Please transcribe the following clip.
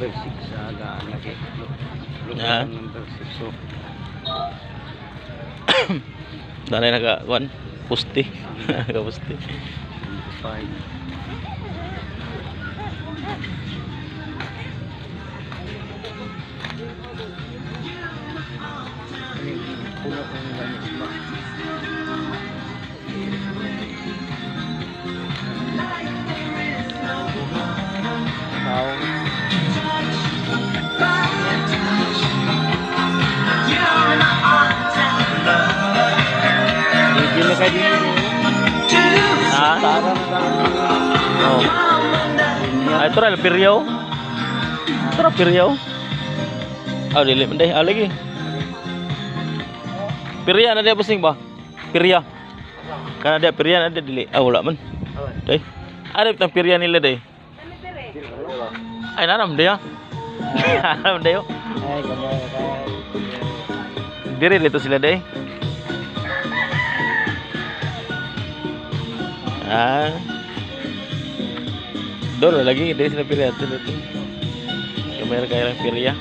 number 6 sa daan lagi. Ah. Lugar number 6. So, Danay naka-kuan, pusti. Naka-pusti. 5. Puno ko ng langis ba? Hindi na kayo din. Ah. Parang Oh. Ay, ito rin, piryaw. Ito rin, piryaw. Ah, dili man day. Ah, lagi. Pirya na dia pusing ba? Pirya. Kana dia pirya na dia dili. Ah, wala man. Day. Ada tang pirya nila day. Ay, nanam dia. Nanam dia. ay gamay ka. Diri dito sila day. Ah. Dolo lagi dari sila pirya tu. Kamera kaya lang pirya.